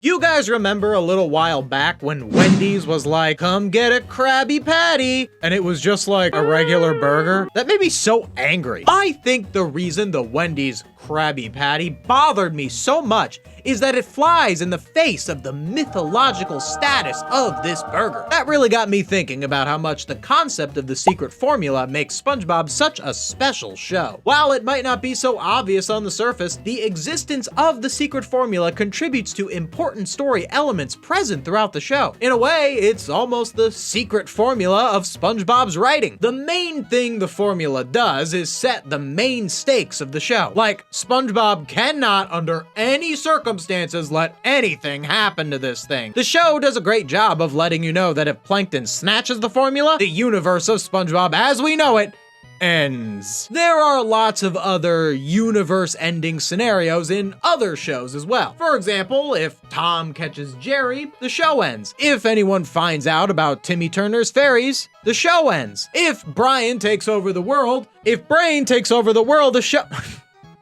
You guys remember a little while back when Wendy's was like, come get a Krabby Patty, and it was just like a regular burger? That made me so angry. I think the reason the Wendy's Krabby Patty bothered me so much is that it flies in the face of the mythological status of this burger. That really got me thinking about how much the concept of the secret formula makes SpongeBob such a special show. While it might not be so obvious on the surface, the existence of the secret formula contributes to important story elements present throughout the show. In a way, it's almost the secret formula of SpongeBob's writing. The main thing the formula does is set the main stakes of the show. Like, SpongeBob cannot, under any circumstances, let anything happen to this thing. The show does a great job of letting you know that if Plankton snatches the formula, the universe of SpongeBob as we know it ends. There are lots of other universe-ending scenarios in other shows as well. For example, if Tom catches Jerry, the show ends. If anyone finds out about Timmy Turner's fairies, the show ends. If Brian takes over the world, the show...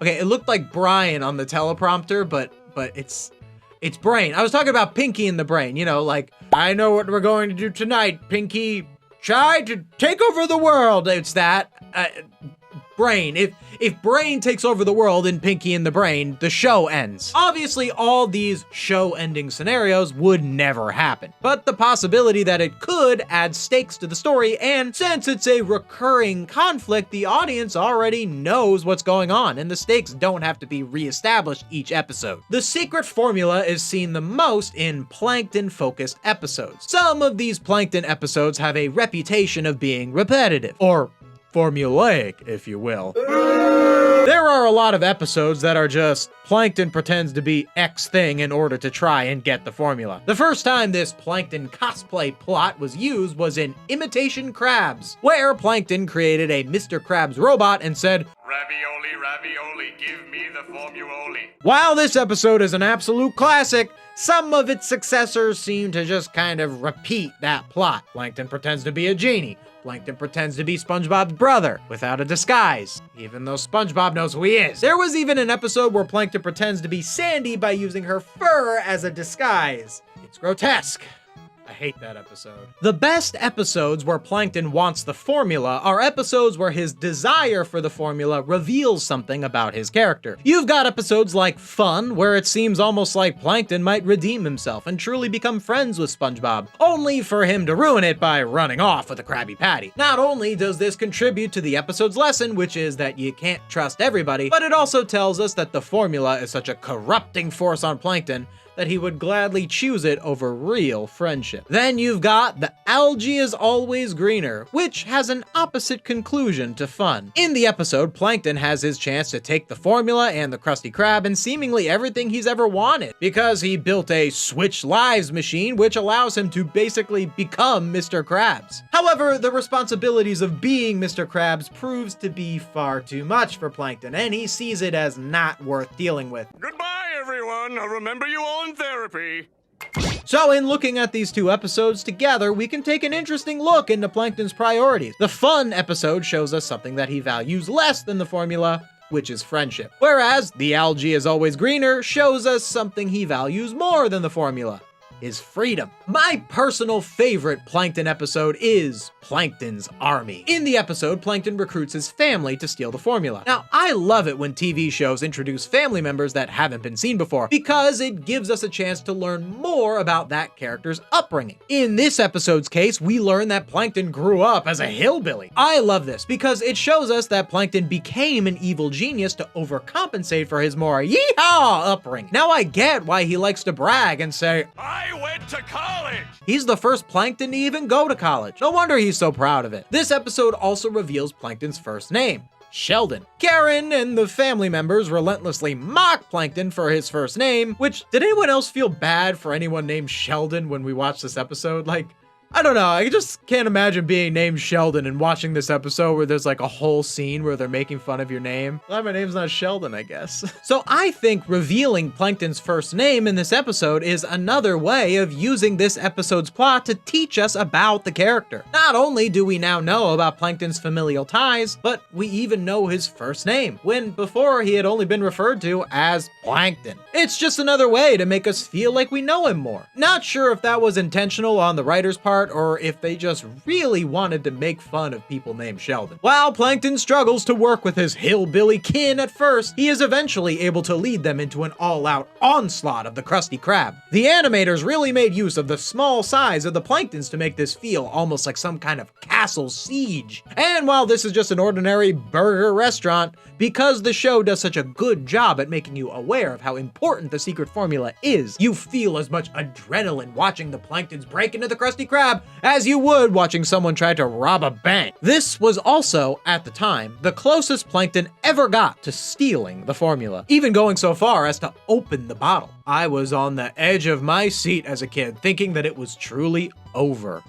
Okay, it looked like Brian on the teleprompter, but it's Brain. I was talking about Pinky and the Brain, you know, like, I know what we're going to do tonight, Pinky. Try to take over the world. It's that. Brain. If Brain takes over the world in Pinky and the Brain, the show ends. Obviously, all these show-ending scenarios would never happen, but the possibility that it could add stakes to the story, and since it's a recurring conflict, the audience already knows what's going on, and the stakes don't have to be re-established each episode. The secret formula is seen the most in Plankton-focused episodes. Some of these Plankton episodes have a reputation of being repetitive, or formulaic, if you will. There are a lot of episodes that are just Plankton pretends to be X thing in order to try and get the formula. The first time this Plankton cosplay plot was used was in Imitation Crabs, where Plankton created a Mr. Krabs robot and said, "Ravioli, ravioli, give me the formula." While this episode is an absolute classic, some of its successors seem to just kind of repeat that plot. Plankton pretends to be a genie. Plankton pretends to be SpongeBob's brother without a disguise, even though SpongeBob knows who he is. There was even an episode where Plankton pretends to be Sandy by using her fur as a disguise. It's grotesque. I hate that episode. The best episodes where Plankton wants the formula are episodes where his desire for the formula reveals something about his character. You've got episodes like F.U.N, where it seems almost like Plankton might redeem himself and truly become friends with SpongeBob, only for him to ruin it by running off with a Krabby Patty. Not only does this contribute to the episode's lesson, which is that you can't trust everybody, but it also tells us that the formula is such a corrupting force on Plankton that he would gladly choose it over real friendship. Then you've got The Algae is Always Greener, which has an opposite conclusion to F.U.N. In the episode, Plankton has his chance to take the formula and the Krusty Krab and seemingly everything he's ever wanted, because he built a Switch Lives machine which allows him to basically become Mr. Krabs. However, the responsibilities of being Mr. Krabs proves to be far too much for Plankton, and he sees it as not worth dealing with. Goodbye, everyone. I'll remember you all in therapy. So in looking at these two episodes together, we can take an interesting look into Plankton's priorities. The F.U.N episode shows us something that he values less than the formula, which is friendship. Whereas The Algae is Always Greener shows us something he values more than the formula, his freedom. My personal favorite Plankton episode is Plankton's Army. In the episode, Plankton recruits his family to steal the formula. Now, I love it when TV shows introduce family members that haven't been seen before, because it gives us a chance to learn more about that character's upbringing. In this episode's case, we learn that Plankton grew up as a hillbilly. I love this because it shows us that Plankton became an evil genius to overcompensate for his more yeehaw upbringing. Now I get why he likes to brag and say, I went to college! He's the first Plankton to even go to college. No wonder he's so proud of it. This episode also reveals Plankton's first name, Sheldon. Karen and the family members relentlessly mock Plankton for his first name, which, did anyone else feel bad for anyone named Sheldon when we watched this episode? Like, I don't know, I just can't imagine being named Sheldon and watching this episode where there's like a whole scene where they're making fun of your name. Well, my name's not Sheldon, I guess. So I think revealing Plankton's first name in this episode is another way of using this episode's plot to teach us about the character. Not only do we now know about Plankton's familial ties, but we even know his first name, when before he had only been referred to as Plankton. It's just another way to make us feel like we know him more. Not sure if that was intentional on the writer's part, or if they just really wanted to make fun of people named Sheldon. While Plankton struggles to work with his hillbilly kin at first, he is eventually able to lead them into an all-out onslaught of the Krusty Krab. The animators really made use of the small size of the Planktons to make this feel almost like some kind of castle siege. And while this is just an ordinary burger restaurant, because the show does such a good job at making you aware of how important the secret formula is, you feel as much adrenaline watching the Planktons break into the Krusty Krab as you would watching someone try to rob a bank. This was also, at the time, the closest Plankton ever got to stealing the formula, even going so far as to open the bottle. I was on the edge of my seat as a kid, thinking that it was truly over.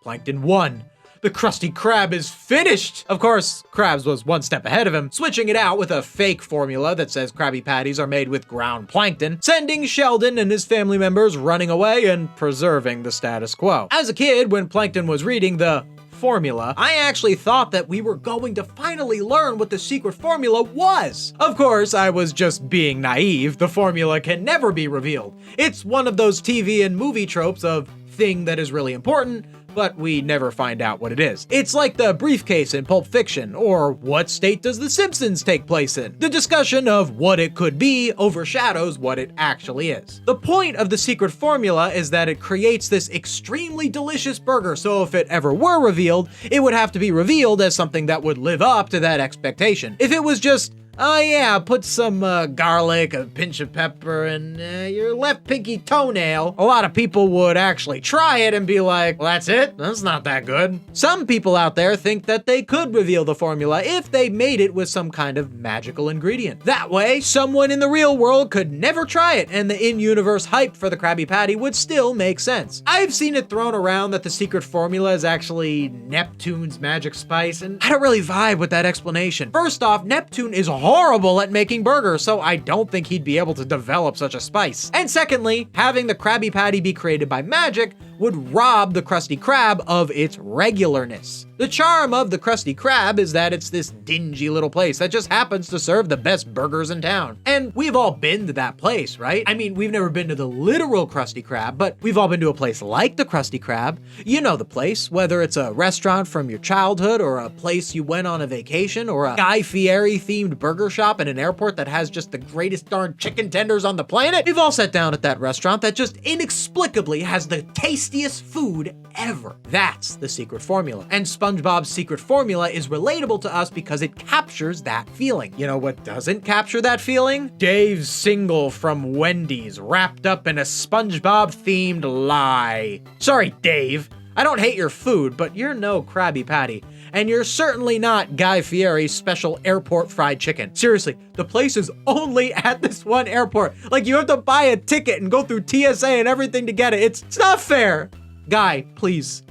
Plankton won. The Krusty Krab is finished! Of course, Krabs was one step ahead of him, switching it out with a fake formula that says Krabby Patties are made with ground plankton, sending Sheldon and his family members running away and preserving the status quo. As a kid, when Plankton was reading the formula, I actually thought that we were going to finally learn what the secret formula was. Of course, I was just being naive. The formula can never be revealed. It's one of those TV and movie tropes of thing that is really important, but we never find out what it is. It's like the briefcase in Pulp Fiction, or what state does The Simpsons take place in? The discussion of what it could be overshadows what it actually is. The point of the secret formula is that it creates this extremely delicious burger, so if it ever were revealed, it would have to be revealed as something that would live up to that expectation. If it was just, oh yeah, put some garlic, a pinch of pepper, and your left pinky toenail, a lot of people would actually try it and be like, well, that's it? That's not that good. Some people out there think that they could reveal the formula if they made it with some kind of magical ingredient. That way, someone in the real world could never try it, and the in-universe hype for the Krabby Patty would still make sense. I've seen it thrown around that the secret formula is actually Neptune's magic spice, and I don't really vibe with that explanation. First off, Neptune is horrible at making burgers, so I don't think he'd be able to develop such a spice. And secondly, having the Krabby Patty be created by magic would rob the Krusty Krab of its regularness. The charm of the Krusty Krab is that it's this dingy little place that just happens to serve the best burgers in town. And we've all been to that place, right? I mean, we've never been to the literal Krusty Krab, but we've all been to a place like the Krusty Krab. You know the place, whether it's a restaurant from your childhood, or a place you went on a vacation, or a Guy Fieri themed burger shop in an airport that has just the greatest darn chicken tenders on the planet. We've all sat down at that restaurant that just inexplicably has the tastiest food ever. That's the secret formula. And SpongeBob's secret formula is relatable to us because it captures that feeling. You know what doesn't capture that feeling? Dave's single from Wendy's, wrapped up in a SpongeBob-themed lie. Sorry, Dave. I don't hate your food, but you're no Krabby Patty. And you're certainly not Guy Fieri's special airport fried chicken. Seriously, the place is only at this one airport. Like, you have to buy a ticket and go through TSA and everything to get it. It's not fair. Guy, please.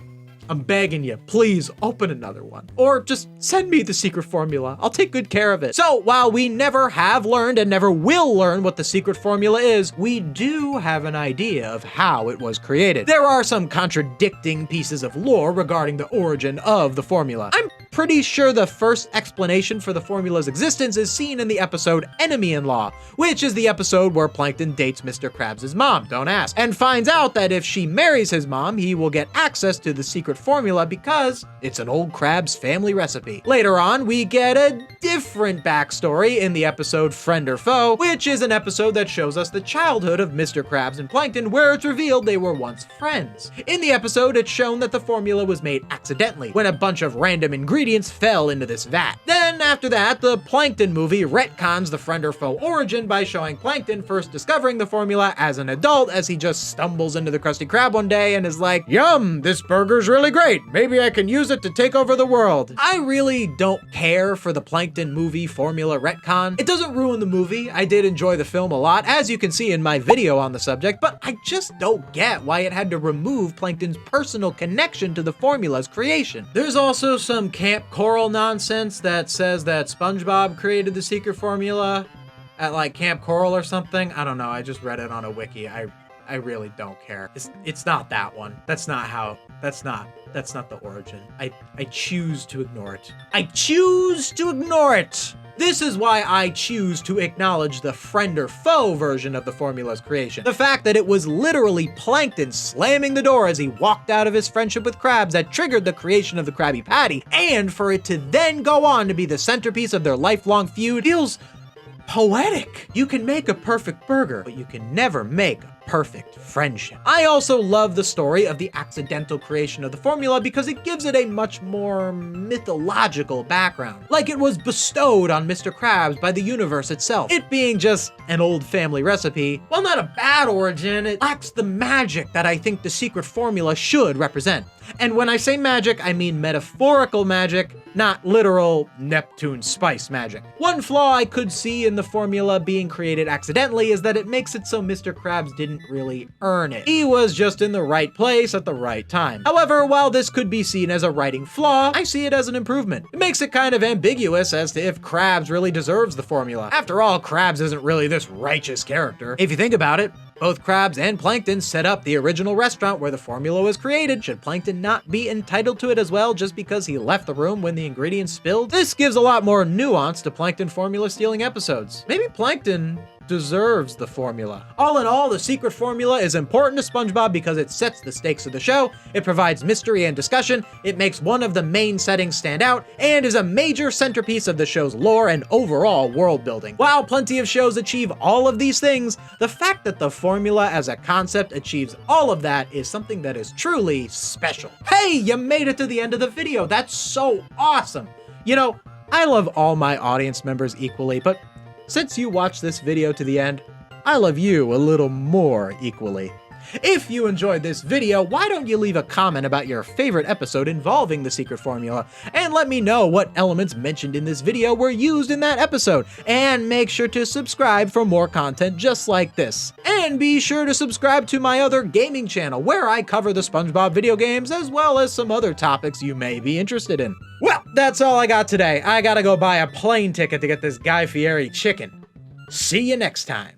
I'm begging you, please open another one. Or just send me the secret formula. I'll take good care of it. So while we never have learned and never will learn what the secret formula is, we do have an idea of how it was created. There are some contradicting pieces of lore regarding the origin of the formula. I'm pretty sure the first explanation for the formula's existence is seen in the episode Enemy-in-Law, which is the episode where Plankton dates Mr. Krabs' mom, don't ask, and finds out that if she marries his mom, he will get access to the secret formula because it's an old Krabs family recipe. Later on, we get a different backstory in the episode Friend or Foe, which is an episode that shows us the childhood of Mr. Krabs and Plankton, where it's revealed they were once friends. In the episode, it's shown that the formula was made accidentally, when a bunch of random ingredients ingredients fell into this vat. Then after that, the Plankton movie retcons the friend or foe origin by showing Plankton first discovering the formula as an adult as he just stumbles into the Krusty Krab one day and is like, "Yum, this burger's really great. Maybe I can use it to take over the world." I really don't care for the Plankton movie formula retcon. It doesn't ruin the movie. I did enjoy the film a lot, as you can see in my video on the subject, but I just don't get why it had to remove Plankton's personal connection to the formula's creation. There's also some Camp Coral nonsense that says that SpongeBob created the secret formula at like Camp Coral or something. I don't know. I just read it on a wiki. I really don't care. It's not that one. That's not the origin. I choose to ignore it. I choose to ignore it. This is why I choose to acknowledge the friend or foe version of the formula's creation. The fact that it was literally Plankton slamming the door as he walked out of his friendship with crabs that triggered the creation of the Krabby Patty, and for it to then go on to be the centerpiece of their lifelong feud feels poetic. You can make a perfect burger, but you can never make a perfect friendship. I also love the story of the accidental creation of the formula because it gives it a much more mythological background, like it was bestowed on Mr. Krabs by the universe itself. It being just an old family recipe, while not a bad origin, it lacks the magic that I think the secret formula should represent. And when I say magic, I mean metaphorical magic, not literal Neptune spice magic. One flaw I could see in the formula being created accidentally is that it makes it so Mr. Krabs didn't really earn it. He was just in the right place at the right time. However, while this could be seen as a writing flaw, I see it as an improvement. It makes it kind of ambiguous as to if Krabs really deserves the formula. After all, Krabs isn't really this righteous character. If you think about it, both Krabs and Plankton set up the original restaurant where the formula was created. Should Plankton not be entitled to it as well just because he left the room when the ingredients spilled? This gives a lot more nuance to Plankton formula stealing episodes. Maybe Plankton deserves the formula. All in all, the secret formula is important to SpongeBob because it sets the stakes of the show, it provides mystery and discussion, it makes one of the main settings stand out, and is a major centerpiece of the show's lore and overall world building. While plenty of shows achieve all of these things, the fact that the formula as a concept achieves all of that is something that is truly special. Hey, you made it to the end of the video. That's so awesome. You know, I love all my audience members equally, but since you watched this video to the end, I love you a little more equally. If you enjoyed this video, why don't you leave a comment about your favorite episode involving the secret formula, and let me know what elements mentioned in this video were used in that episode, and make sure to subscribe for more content just like this. And be sure to subscribe to my other gaming channel, where I cover the SpongeBob video games as well as some other topics you may be interested in. Well, that's all I got today. I gotta go buy a plane ticket to get this Guy Fieri chicken. See you next time.